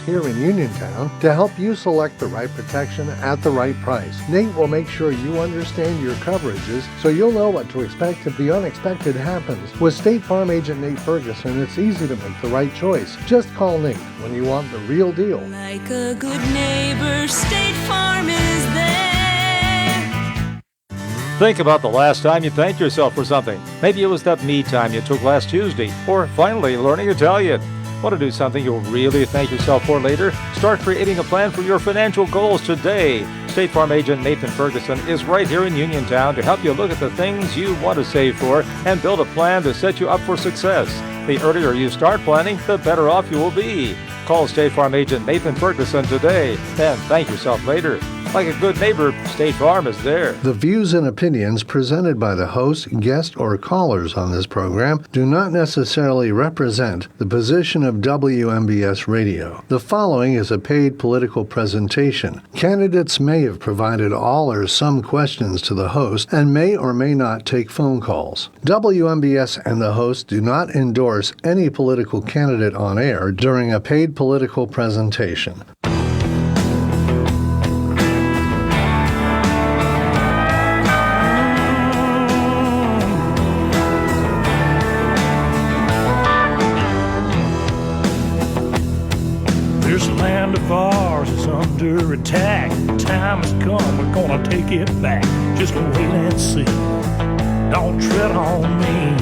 here in Uniontown to help you select the right protection at the right price. Nate will make sure you understand your coverages so you'll know what to expect if the unexpected happens. With State Farm Agent Nate Ferguson, it's easy to make the right choice. Just call Nate when you want the real deal. Like a good neighbor, State Farm is there. Think about the last time you thanked yourself for something. Maybe it was that me time you took last Tuesday, or finally learning Italian. Want to do something you'll really thank yourself for later? Start creating a plan for your financial goals today. State Farm Agent Nathan Ferguson is right here in Uniontown to help you look at the things you want to save for and build a plan to set you up for success. The earlier you start planning, the better off you will be. Call State Farm Agent Nathan Ferguson today and thank yourself later. Like a good neighbor, State Farm is there. The views and opinions presented by the host, guest, or callers on this program do not necessarily represent the position of WMBS Radio. The following is a paid political presentation. Candidates may have provided all or some questions to the host and may or may not take phone calls. WMBS and the host do not endorse any political candidate on air during a paid political presentation. Ours is under attack. Time has come, we're gonna take it back. Just wait and see. Don't tread on me.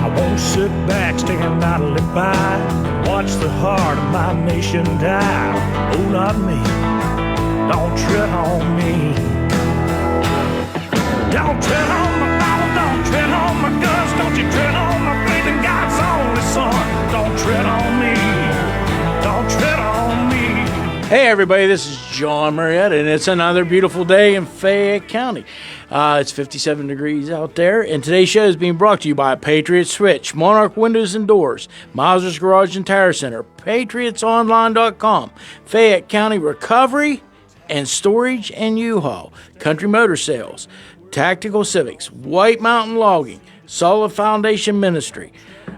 I won't sit back, stand idly by. Watch the heart of my nation die. Oh, not me. Don't tread on me. Don't tread on my Bible, don't tread on my guns. Don't you tread on my faith in God's only Son. Don't tread on me. Don't tread on me. Hey everybody, this is Jon Marietta, and it's another beautiful day in Fayette County. It's 57 degrees out there, and today's show is being brought to you by Patriot Switch, Monarch Windows and Doors, Miser's Garage and Tire Center, PatriotsOnline.com, Fayette County Recovery and Storage and U-Haul, Country Motor Sales, Tactical Civics, White Mountain Logging, Solid Foundation Ministry,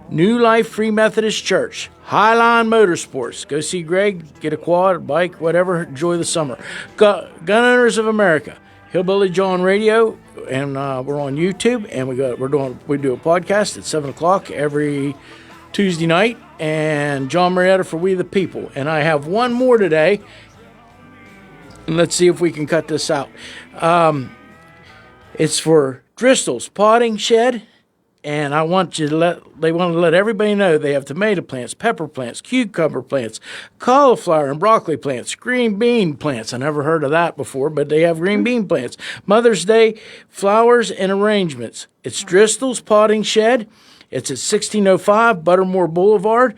New Life Free Methodist Church, Highline Motorsports. Go see Greg, get a quad, a bike, whatever. Enjoy the summer. Gun Owners of America, Hillbilly Jon Radio, and we're on YouTube. And we do a podcast at 7:00 every Tuesday night. And Jon Marietta for We the People. And I have one more today. And let's see if we can cut this out. It's for Driscoll's Potting Shed. And they want to let everybody know they have tomato plants, pepper plants, cucumber plants, cauliflower and broccoli plants, green bean plants. I never heard of that before, but they have green bean plants. Mother's Day flowers and arrangements. It's Driscoll's Potting Shed. It's at 1605 Buttermore Boulevard.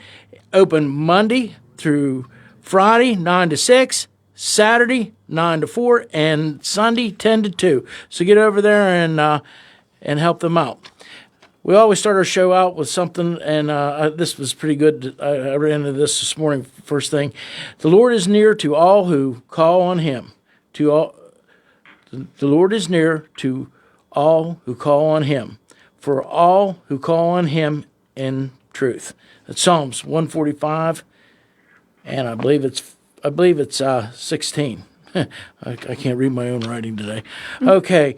Open Monday through Friday, 9 to 6. Saturday, 9 to 4. And Sunday, 10 to 2. So get over there and help them out. We always start our show out with something, and this was pretty good. I ran into this morning, first thing. The Lord is near to all who call on Him. The Lord is near to all who call on Him, for all who call on Him in truth. It's Psalms 145, and I believe it's 16. I can't read my own writing today. Okay.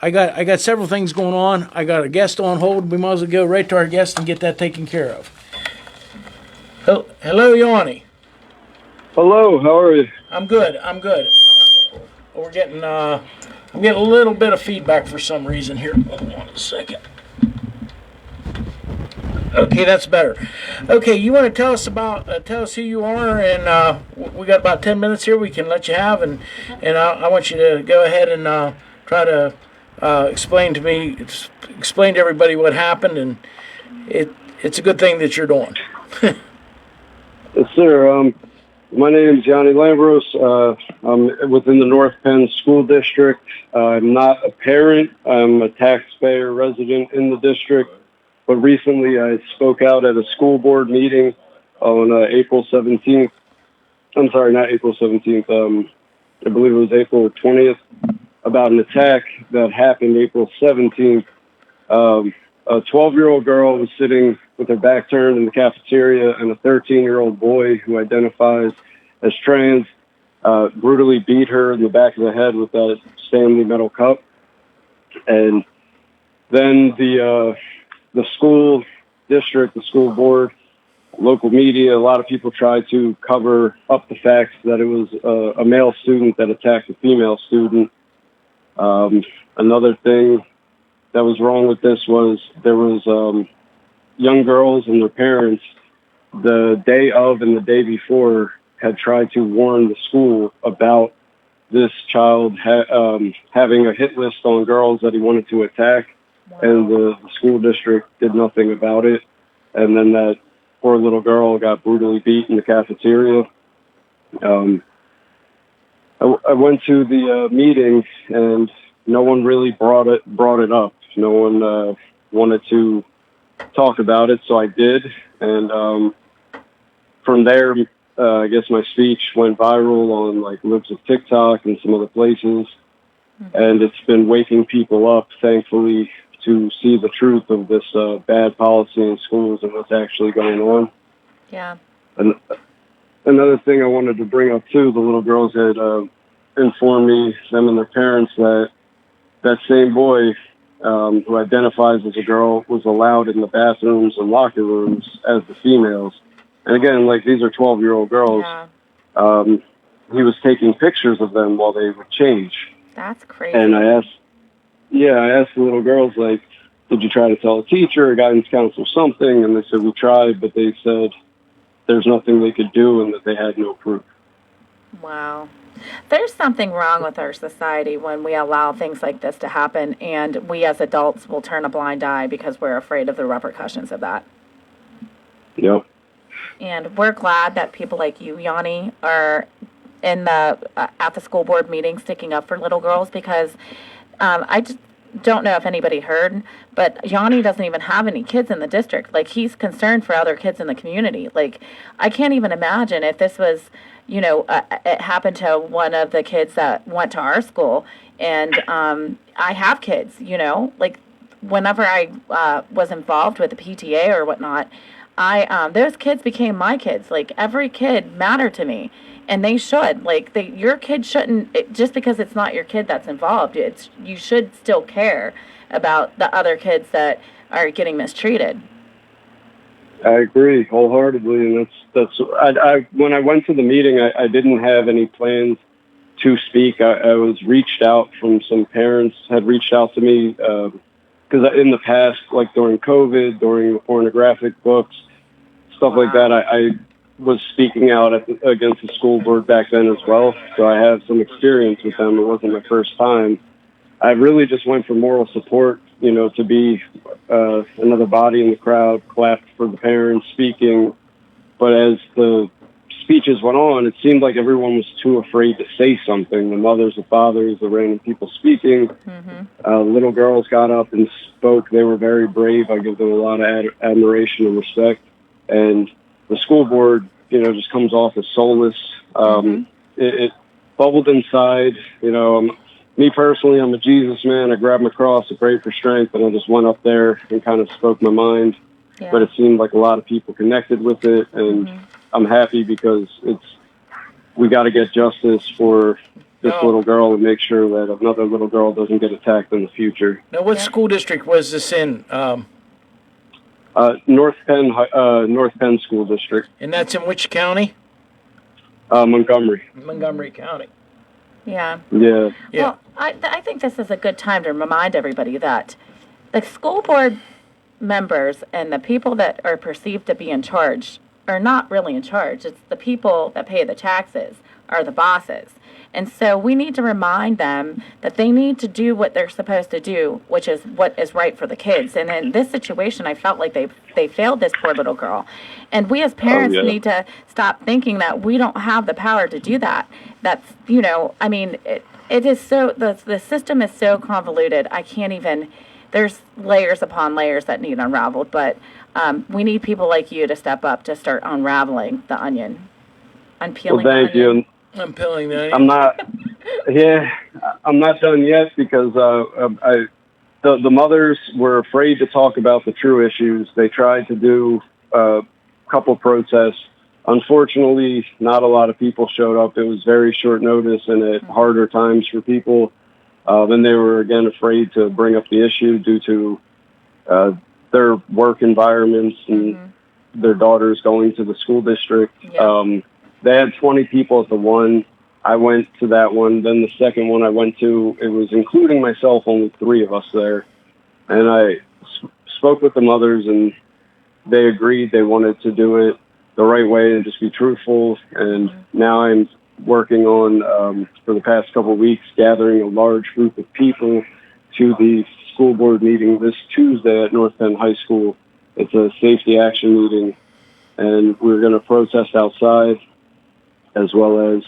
I got several things going on. I got a guest on hold. We might as well go right to our guest and get that taken care of. Hello, Jonni. Hello, how are you? I'm good. I'm getting a little bit of feedback for some reason here. Hold on a second. Okay, that's better. Okay, you want to tell us who you are, and we got about 10 minutes here. We can let you have, and I want you to go ahead and try to explain to everybody what happened, and it's a good thing that you're doing. Yes, sir. My name is Johnny Lambros. I'm within the North Penn School District. I'm not a parent. I'm a taxpayer resident in the district. But recently I spoke out at a school board meeting on April 17th. I'm sorry, not April 17th. I believe it was April 20th. About an attack that happened April 17th. A 12-year-old girl was sitting with her back turned in the cafeteria, and a 13-year-old boy who identifies as trans brutally beat her in the back of the head with that Stanley metal cup. And then the school district, the school board, local media, a lot of people tried to cover up the facts that it was a male student that attacked a female student. Another thing that was wrong with this was there was young girls and their parents the day of and the day before had tried to warn the school about this child having a hit list on girls that he wanted to attack. Wow. And the school district did nothing about it. And then that poor little girl got brutally beat in the cafeteria. I went to the meeting, and no one really brought it up. No one wanted to talk about it, so I did. And from there, I guess my speech went viral on like Libs of TikTok and some other places. Mm-hmm. And it's been waking people up, thankfully, to see the truth of this bad policy in schools and what's actually going on. Yeah. And another thing I wanted to bring up too, the little girls had informed me, them and their parents, that that same boy who identifies as a girl was allowed in the bathrooms and locker rooms as the females. And again, like, these are 12-year-old girls. Yeah. He was taking pictures of them while they would change. That's crazy. And I asked the little girls, like, did you try to tell a teacher or guidance counselor something? And they said, we tried, but they said there's nothing they could do and that they had no proof. Wow. There's something wrong with our society when we allow things like this to happen, and we as adults will turn a blind eye because we're afraid of the repercussions of that. Yep. And we're glad that people like you, Jonni, are in the at the school board meeting sticking up for little girls, because I just don't know if anybody heard, but Jonni doesn't even have any kids in the district. Like, he's concerned for other kids in the community. Like, I can't even imagine if this was, it happened to one of the kids that went to our school. And I have kids, like, whenever I was involved with the PTA or whatnot, those kids became my kids. Like, every kid mattered to me, and they should. Like, your kid shouldn't, just because it's not your kid that's involved, you should still care about the other kids that are getting mistreated. I agree wholeheartedly, and I when I went to the meeting, I didn't have any plans to speak. I was reached out from some parents had reached out to me because in the past, like during COVID, during the pornographic books, stuff like that, I was speaking out against the school board back then as well. So I have some experience with them. It wasn't my first time. I really just went for moral support, to be another body in the crowd, clapped for the parents speaking. But as the speeches went on, it seemed like everyone was too afraid to say something. The mothers, the fathers, the random people speaking. Mm-hmm. Little girls got up and spoke. They were very brave. I give them a lot of admiration and respect. And the school board, just comes off as soulless. It bubbled inside. Me personally, I'm a Jesus man. I grabbed my cross, I prayed for strength, and I just went up there and kind of spoke my mind. Yeah. But it seemed like a lot of people connected with it, and I'm happy because we got to get justice for this little girl and make sure that another little girl doesn't get attacked in the future. Now, what school district was this in? North Penn School District. And that's in which county? Montgomery. Montgomery County. Yeah. Yeah. Well, I think this is a good time to remind everybody that the school board members and the people that are perceived to be in charge are not really in charge. It's the people that pay the taxes are the bosses. And so we need to remind them that they need to do what they're supposed to do, which is what is right for the kids. And in this situation, I felt like they failed this poor little girl. And we as parents need to stop thinking that we don't have the power to do that. That's, it is so, the system is so convoluted. I can't even, there's layers upon layers that need unraveled. But we need people like you to step up to start unraveling the onion, unpeeling the onion. Thank you. I'm peeling the onion. I'm not done yet because the mothers were afraid to talk about the true issues. They tried to do a couple protests. Unfortunately, not a lot of people showed up. It was very short notice and at harder times for people. And they were, again, afraid to bring up the issue due to their work environments and their daughters going to the school district. Yeah. They had 20 people at the one. I went to that one. Then the second one I went to, it was including myself, only 3 of us there. And I spoke with the mothers, and they agreed they wanted to do it the right way and just be truthful. And now I'm working on, for the past couple of weeks, gathering a large group of people to the school board meeting this Tuesday at North Penn High School. It's a safety action meeting, and we're going to protest outside as well as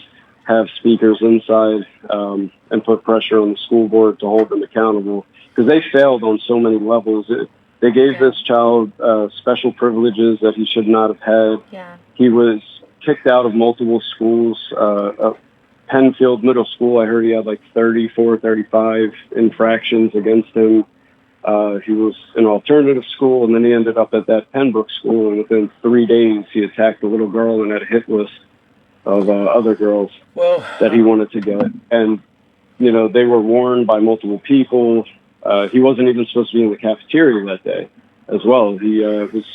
have speakers inside and put pressure on the school board to hold them accountable, because they failed on so many levels. They gave this child special privileges that he should not have had. Yeah. He was kicked out of multiple schools. Penfield Middle School, I heard he had like 34, 35 infractions against him. He was in alternative school, and then he ended up at that Pembroke school, and within 3 days he attacked a little girl and had a hit list of other girls that he wanted to get. And, you know, they were warned by multiple people. He wasn't even supposed to be in the cafeteria that day as well. He was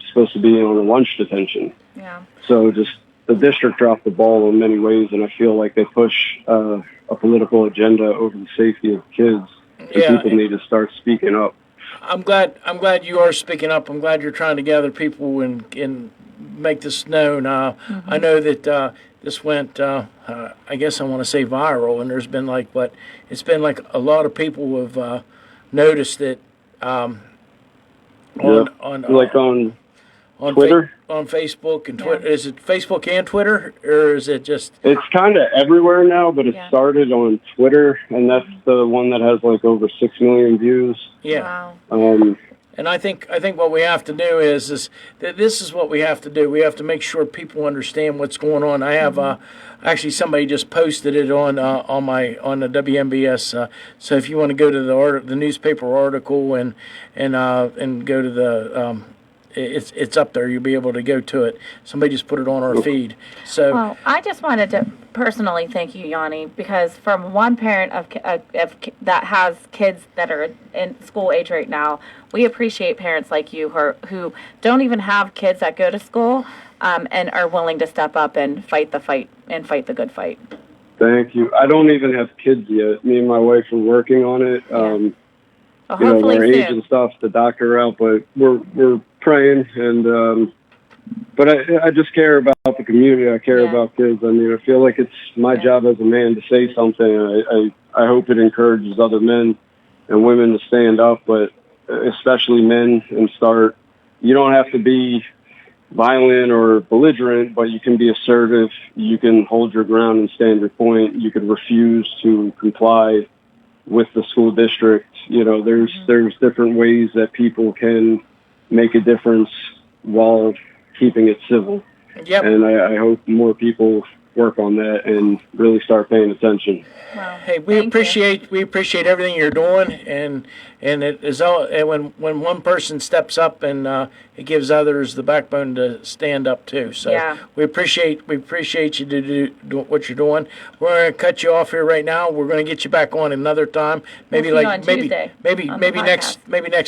supposed to be on a lunch detention. Yeah. So just the district dropped the ball in many ways, and I feel like they push a political agenda over the safety of kids. And people need to start speaking up. I'm glad you are speaking up. I'm glad you're trying to gather people and make this known. I know that this went, I guess I want to say viral, and there's been it's been like a lot of people have noticed it on Twitter? On Facebook and Twitter. Is it Facebook and Twitter, or is it just... It's kind of everywhere now, but it started on Twitter, and that's the one that has like over 6 million views. Yeah. Wow. And I think what we have to do is this is what we have to do. We have to make sure people understand what's going on. I have actually somebody just posted it on the WMBS. So if you want to go to the newspaper article and go to the it's up there. You'll be able to go to it. Somebody just put it on our feed. So well, I just wanted to personally thank you, Jonni, because from one parent of that has kids that are in school age right now, we appreciate parents like you who don't even have kids that go to school and are willing to step up and fight the good fight. Thank you. I don't even have kids yet. Me and my wife are working on it. Our age and stuff to doctor her out, but we're praying, and but I just care about the community. I care about kids. I mean, I feel like it's my job as a man to say something. I hope it encourages other men and women to stand up, but especially men, and start. You don't have to be violent or belligerent, but you can be assertive. You can hold your ground and stand your point. You can refuse to comply with the school district. You know, there's different ways that people can make a difference while keeping it civil. Yep. And I hope more people work on that and really start paying attention. Wow. Hey, we appreciate everything you're doing, and it is all. And when one person steps up, and it gives others the backbone to stand up too. So we appreciate you to do what you're doing. We're going to cut you off here right now. We're going to get you back on another time. Maybe next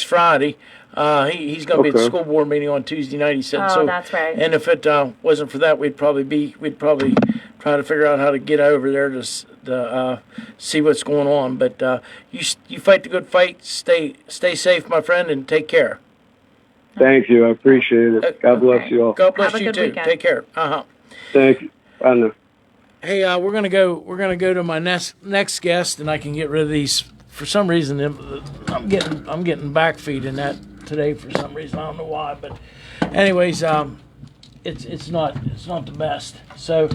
Friday. He's going to be at the school board meeting on Tuesday night. He said so. That's right. And if it wasn't for that, we'd probably try to figure out how to get over there to see what's going on. But you fight the good fight. Stay safe, my friend, and take care. Thank you. I appreciate it. God bless you all. God bless you too. Weekend. Take care. Thank you. I know. Hey, we're gonna go to my next guest, and I can get rid of these. For some reason, I'm getting back feed in that today. For some reason, I don't know why. But anyways, it's not the best. So.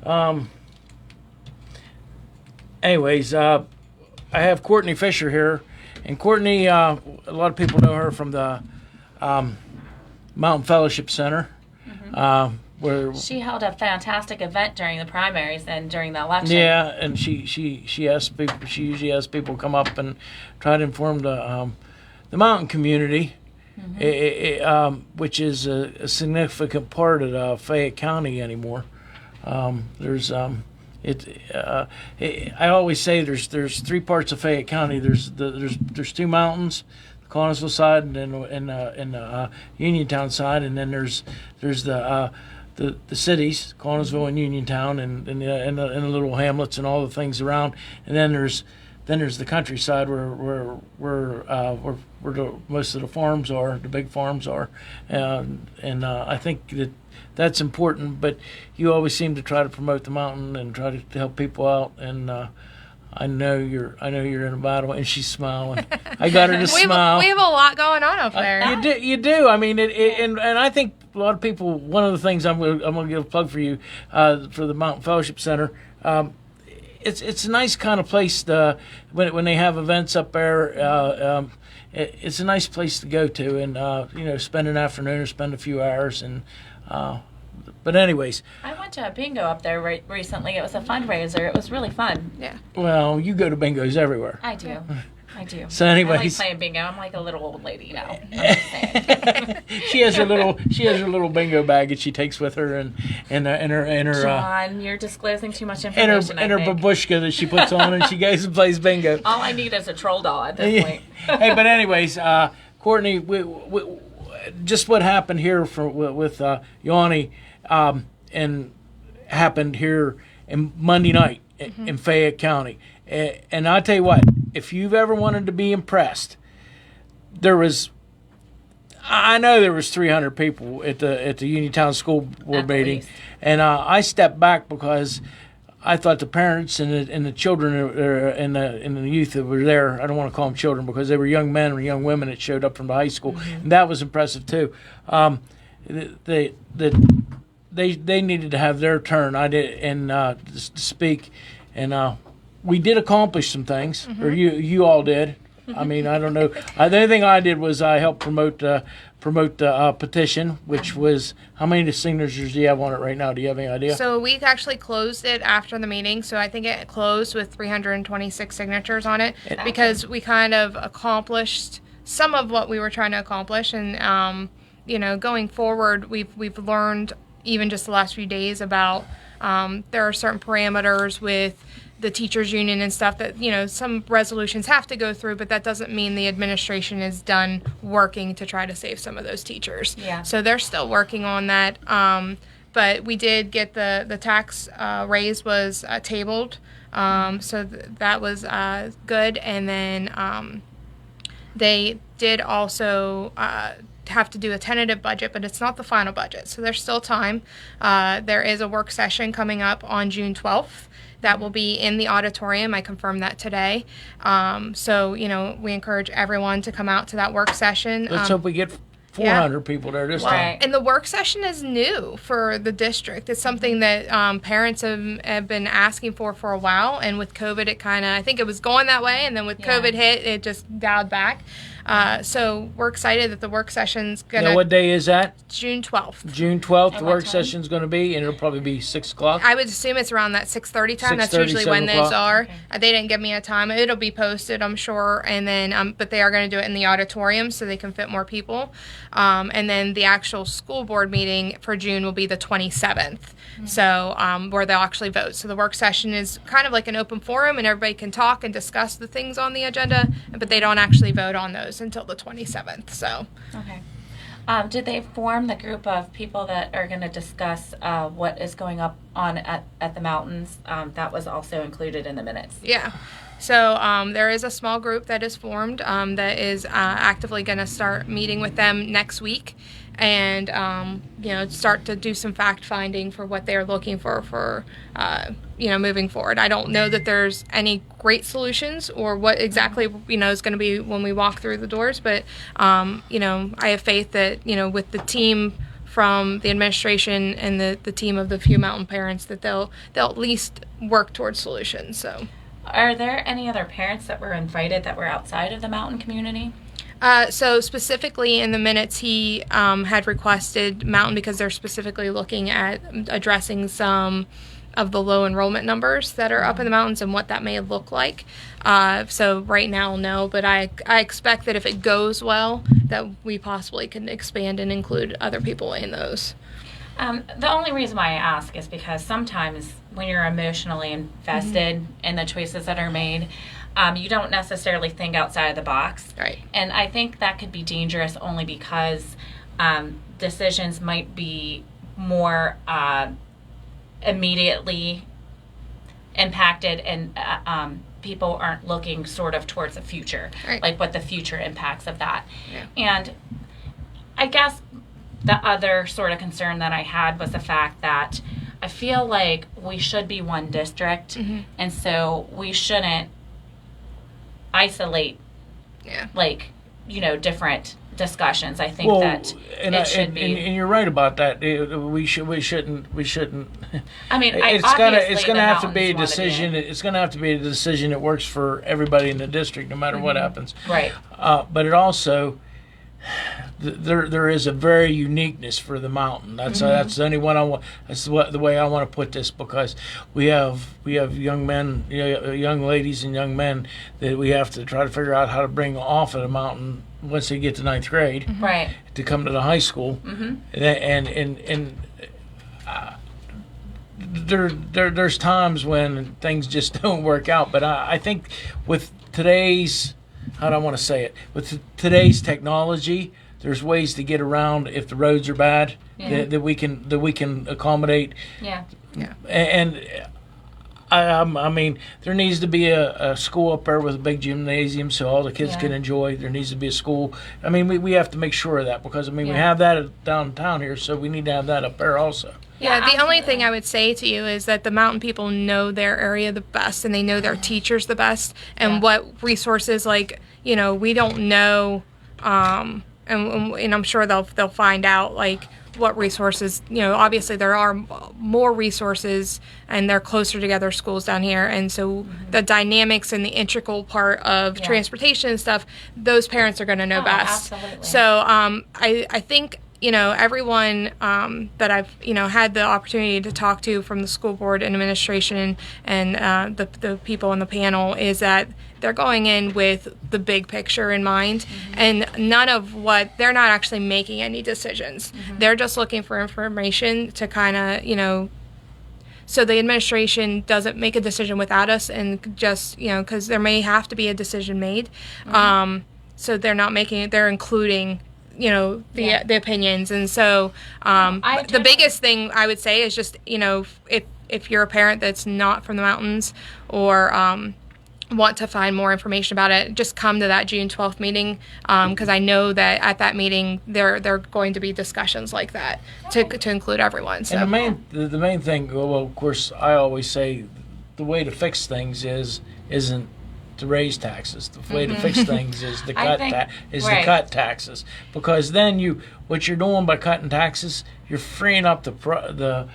I have Cortney Fischer here, and Cortney, a lot of people know her from the Mountain Fellowship Center, where She held a fantastic event during the primaries and during the election. yeah, and she asked people. She usually has people come up and try to inform the mountain community, which is a significant part of Fayette County anymore. There's I always say there's three parts of Fayette County. There's two mountains, the Connellsville side and the Uniontown side, and then there's the cities, Connellsville and Uniontown, and the little hamlets and all the things around, and then there's the countryside where most of the farms are, the big farms are, and I think that's important. But you always seem to try to promote the mountain and try to help people out, and I know you're in a battle. And she's smiling. I got her to smile. We have a lot going on up there. You do. I mean, and I think a lot of people. One of the things I'm gonna give a plug for you for the Mountain Fellowship Center. It's a nice kind of place when they have events up there. It's a nice place to go to and spend an afternoon or spend a few hours and. But anyways, I went to a bingo up there recently. It was a fundraiser. It was really fun. Yeah. Well, you go to bingos everywhere. I do. So I anyways, like playing bingo. I'm like a little old lady now. I'm just saying. she has her little bingo bag that she takes with her and her Jon, you're disclosing too much and information. her babushka that she puts on and she goes and plays bingo. All I need is a troll doll at this point. Hey, but anyways, Cortney, we just what happened here with Jonni, and happened here in Monday night in Fayette County. And I'll tell you what, if you've ever wanted to be impressed, I know there was 300 people at the Uniontown School Board meeting, least. and I stepped back because I thought the parents and the children and the youth that were there, I don't want to call them children because they were young men and young women that showed up from the high school, and that was impressive too. They needed to have their turn. I did and to speak, and we did accomplish some things, or you all did. I mean, I don't know. The only thing I did was I helped promote the petition, which was, how many signatures do you have on it right now? Do you have any idea? So we actually closed it after the meeting. So I think it closed with 326 signatures on it because we kind of accomplished some of what we were trying to accomplish. And, going forward, we've learned even just the last few days about there are certain parameters with the teachers union and stuff that some resolutions have to go through, but that doesn't mean the administration is done working to try to save some of those teachers. Yeah. So they're still working on that. But we did get the tax raise was tabled, so that was good. And then they did also have to do a tentative budget, but it's not the final budget, so there's still time. There is a work session coming up on June 12th. That will be in the auditorium. I confirmed that today. So, we encourage everyone to come out to that work session. Let's hope we get 400 people there this time. And the work session is new for the district. It's something that parents have been asking for a while. And with COVID, I think it was going that way. And then with COVID hit, it just dialed back. So we're excited that the work session's going to... What day is that? June 12th. June 12th, the work session's going to be, and it'll probably be 6 o'clock. I would assume it's around that 6:30 time. That's 6:30, usually when 7 those o'clock. are. They didn't give me a time. It'll be posted, I'm sure. And then, but they are going to do it in the auditorium so they can fit more people. And then the actual school board meeting for June will be the 27th. So where they'll actually vote. So the work session is kind of like an open forum, and everybody can talk and discuss the things on the agenda, but they don't actually vote on those until the 27th. So. Okay. Did they form the group of people that are going to discuss what is going on at the mountains? That was also included in the minutes. Yeah. So there is a small group that is formed that is actively going to start meeting with them next week and, start to do some fact finding for what they're looking for moving forward. I don't know that there's any great solutions or what exactly, is going to be when we walk through the doors. But, I have faith that, with the team from the administration and the team of the few mountain parents that they'll at least work towards solutions. So. Are there any other parents that were invited that were outside of the mountain community? So specifically in the minutes, he had requested Mountain because they're specifically looking at addressing some of the low enrollment numbers that are up in the mountains and what that may look like. So right now, no, but I expect that if it goes well, that we possibly can expand and include other people in those. The only reason why I ask is because sometimes when you're emotionally invested in the choices that are made, you don't necessarily think outside of the box. Right. And I think that could be dangerous only because decisions might be more immediately impacted, and people aren't looking sort of towards the future, like what the future impacts of that. Yeah. And I guess the other sort of concern that I had was the fact that I feel like we should be one district, and so we shouldn't isolate, like, different discussions. I think that it should be. And you're right about that. We shouldn't. I mean, it's gonna have to be a decision. It's gonna have to be a decision that works for everybody in the district, no matter what happens. Right. But it also, there is a very uniqueness for the mountain. That's the only one I want. That's the way I want to put this, because we have young men, young ladies and young men that we have to try to figure out how to bring off of the mountain once they get to 9th grade, right, to come to the high school, and there's times when things just don't work out. But I think with today's, how do I want to say it, with today's technology, there's ways to get around if the roads are bad, that we can accommodate. Yeah. And I mean, there needs to be a school up there with a big gymnasium so all the kids can enjoy. There needs to be a school. I mean, we have to make sure of that, because we have that downtown here, so we need to have that up there also. Yeah, the only thing I would say to you is that the mountain people know their area the best, and they know their teachers the best, and what resources, like, we don't know, and I'm sure they'll find out, like, what resources, obviously there are more resources and they're closer together schools down here, and so the dynamics and the integral part of transportation and stuff, those parents are going to know best. Absolutely. So I think everyone that I've had the opportunity to talk to from the school board and administration and the people on the panel is that they're going in with the big picture in mind, and they're not actually making any decisions. They're just looking for information to kind of, so the administration doesn't make a decision without us, and just, because there may have to be a decision made. So they're not making it, they're including the opinions. And so the biggest thing I would say is just, if you're a parent that's not from the mountains or want to find more information about it, just come to that June 12th meeting, because I know that at that meeting there are going to be discussions like that to include everyone. So. And the main thing, well, of course, I always say the way to fix things isn't to raise taxes. The way to fix things is to cut taxes, because then what you're doing by cutting taxes, you're freeing up the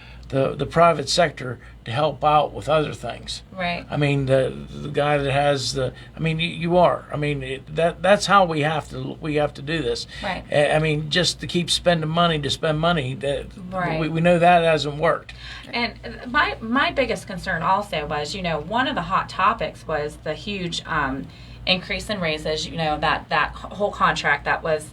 private sector to help out with other things. Right. I mean, the guy that has you are. I mean, that's how we have to do this. Right. I mean, just to keep spending money to spend money, we know that hasn't worked. And my biggest concern also was, one of the hot topics was the huge increase in raises. That whole contract that was,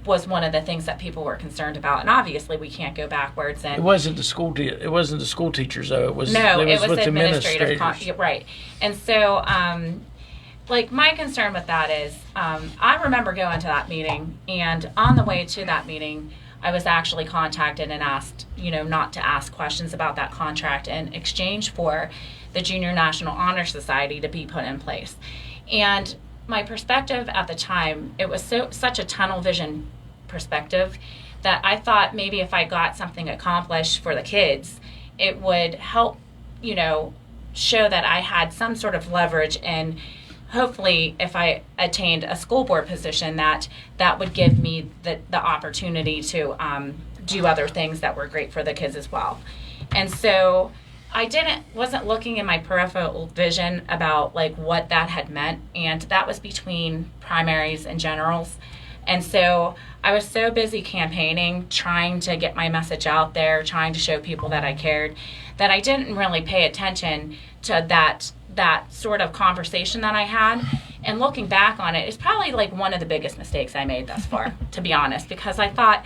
was one of the things that people were concerned about, and obviously we can't go backwards. And it wasn't the school teachers though. It was with the administrators, administrators. right? And so, my concern with that is, I remember going to that meeting, and on the way to that meeting, I was actually contacted and asked, not to ask questions about that contract in exchange for the Junior National Honor Society to be put in place, and my perspective at the time, it was such a tunnel vision perspective that I thought maybe if I got something accomplished for the kids, it would help, show that I had some sort of leverage, and hopefully if I attained a school board position, that would give me the opportunity to do other things that were great for the kids as well. And so wasn't looking in my peripheral vision about like what that had meant, and that was between primaries and generals. And so I was so busy campaigning, trying to get my message out there, trying to show people that I cared, that I didn't really pay attention to that sort of conversation that I had. And looking back on it, it's probably like one of the biggest mistakes I made thus far, to be honest, because I thought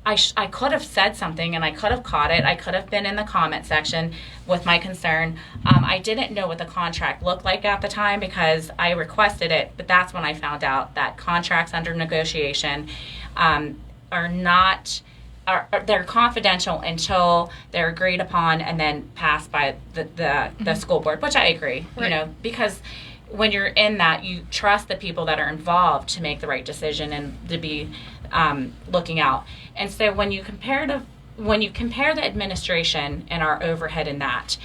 I could have said something and I could have caught it. I could have been in the comment section with my concern. I didn't know what the contract looked like at the time because I requested it, but that's when I found out that contracts under negotiation they're confidential until they're agreed upon and then passed by the school board, which I agree, Right. Because when you're in that, you trust the people that are involved to make the right decision and to be looking out. And so when you compare the administration and our overhead in that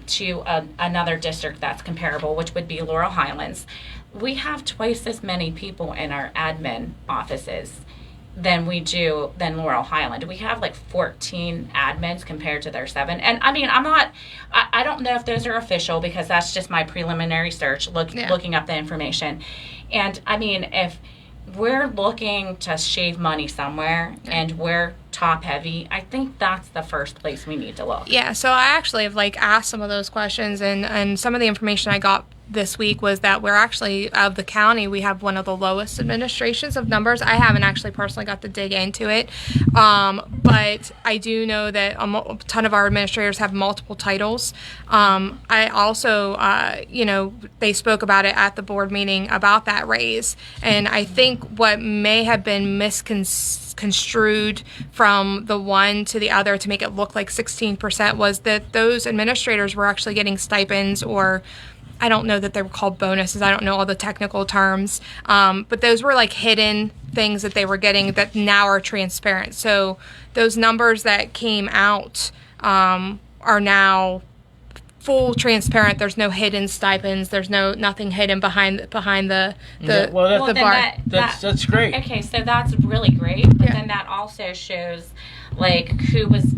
to another district that's comparable, which would be Laurel Highlands, we have twice as many people in our admin offices than Laurel Highland. We have like 14 admins compared to their 7. And I mean, I don't know if those are official because that's just my preliminary search, looking up the information. And I mean, if we're looking to shave money somewhere and we're top heavy, I think that's the first place we need to look. Yeah, so I actually have like asked some of those questions, and some of the information I got this week was that we're actually, of the county, we have one of the lowest administrations of numbers. I haven't actually personally got to dig into it, but I do know that a ton of our administrators have multiple titles. I also, they spoke about it at the board meeting about that raise, and I think what may have been misconstrued from the one to the other to make it look like 16% was that those administrators were actually getting stipends, or I don't know that they were called bonuses. I don't know all the technical terms. But those were like hidden things that they were getting that now are transparent. So those numbers that came out are now full transparent. There's no hidden stipends. There's nothing hidden behind the bar. That's great. Okay, so that's really great. But then that also shows like who was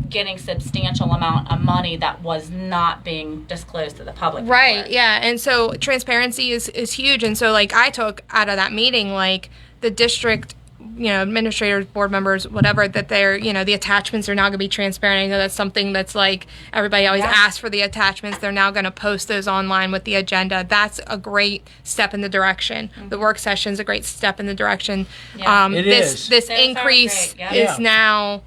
getting substantial amount of money that was not being disclosed to the public. Right, before. yeah. And so transparency is huge. And so like I took out of that meeting like the district, administrators, board members, whatever, that they're, the attachments are now going to be transparent. I know that's something that's like everybody always asks for the attachments. They're now going to post those online with the agenda. That's a great step in the direction. Mm-hmm. The work session is a great step in the direction. Yeah. This Those increase is now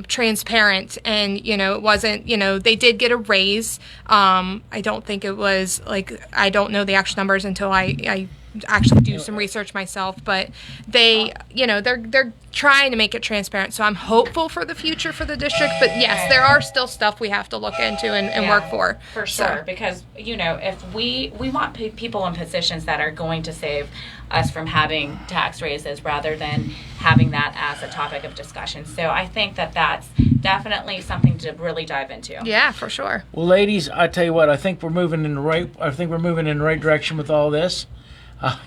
transparent, and it wasn't, they did get a raise. I don't think it was like, I don't know the actual numbers until I actually do some research myself, but they, they're trying to make it transparent. So I'm hopeful for the future for the district, but yes, there are still stuff we have to look into and work for. For sure, because, if we want people in positions that are going to save us from having tax raises rather than having that as a topic of discussion. So I think that that's definitely something to really dive into. Yeah, for sure. Well, ladies, I tell you what, I think we're moving in the right direction with all this.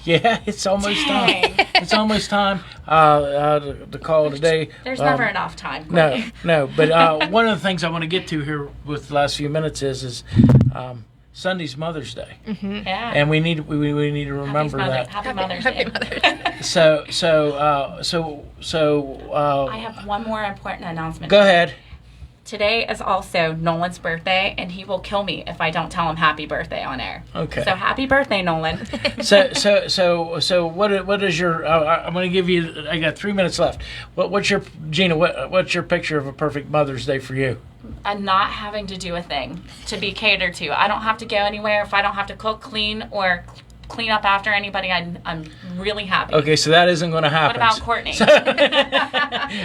Yeah, it's almost time. It's almost time to call it a day. There's never enough time. No. But one of the things I want to get to here with the last few minutes is Sunday's Mother's Day. Mm-hmm. Yeah. And we need to remember that. Happy Mother's Day. I have one more important announcement. Go ahead. Today is also Nolan's birthday, and he will kill me if I don't tell him happy birthday on air. Okay. So happy birthday, Nolan. So what is your? I'm going to give you. I got 3 minutes left. What's your Gina? What's your picture of a perfect Mother's Day for you? Not having to do a thing, to be catered to. I don't have to go anywhere. If I don't have to cook, clean, or clean up after anybody, I'm really happy. Okay, so that isn't going to happen. What about Cortney?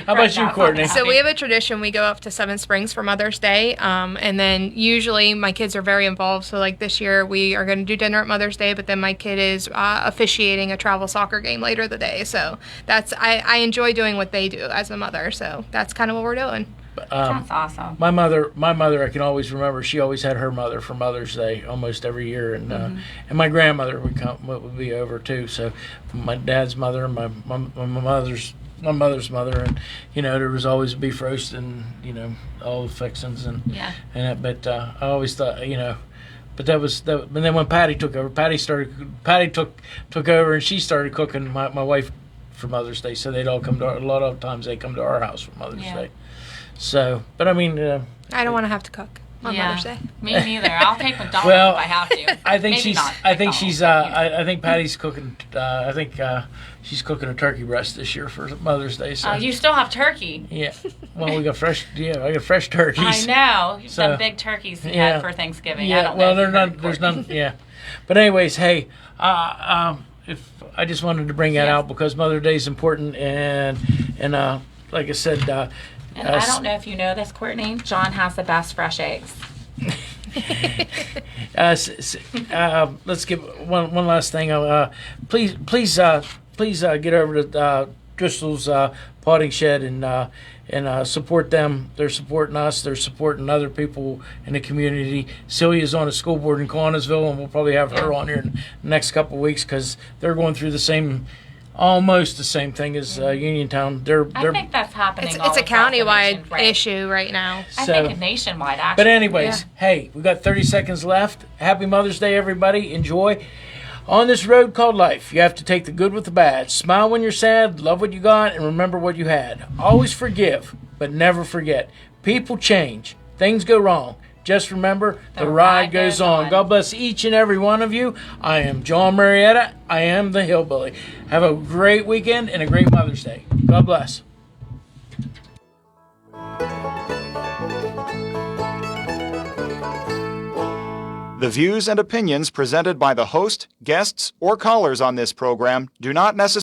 How about you, Cortney? So we have a tradition. We go up to Seven Springs for Mother's Day, and then usually my kids are very involved. So like this year, we are going to do dinner at Mother's Day, but then my kid is officiating a travel soccer game later the day. So that's I enjoy doing what they do as a mother. So that's kind of what we're doing. That's awesome. My mother, I can always remember. She always had her mother for Mother's Day almost every year, and my grandmother would be over too. So my dad's mother and my mother's my mother's mother, and there was always beef roast and all the fixings and that. But I always thought but that was that. And then when Patty took over, Patty took over, and she started cooking my wife for Mother's Day. So they'd all come to a lot of times they come to our house for Mother's Day. So, but I mean, I don't want to have to cook on Mother's Day. Me neither. I'll take McDonald's well, if I have to. I think Maybe she's. not I think McDonald's, she's. but I think Patty's cooking. I think she's cooking a turkey breast this year for Mother's Day. So you still have turkey. Yeah. Well, we got fresh. Yeah, I got fresh turkeys. I know. So, the big turkeys you had for Thanksgiving. Yeah. I don't Well, know there's none. Yeah. But anyways, hey. If I just wanted to bring that out because Mother's Day is important, and like I said. And I don't know if you know this, Courtney. Jon has the best fresh eggs. Let's give one last thing. Please get over to Driscoll's Potting Shed and support them. They're supporting us. They're supporting other people in the community. Celia's on the school board in Connersville, and we'll probably have her on here in the next couple of weeks because they're going through almost the same thing as Uniontown. I think that's happening. It's a countywide issue right now. I think it's nationwide, actually. But anyways, hey, we got 30 seconds left. Happy Mother's Day, everybody. Enjoy. On this road called life, you have to take the good with the bad. Smile when you're sad, love what you got, and remember what you had. Always forgive, but never forget. People change. Things go wrong. Just remember, the ride goes on. God bless each and every one of you. I am Jon Marietta. I am the Hillbilly. Have a great weekend and a great Mother's Day. God bless. The views and opinions presented by the host, guests, or callers on this program do not necessarily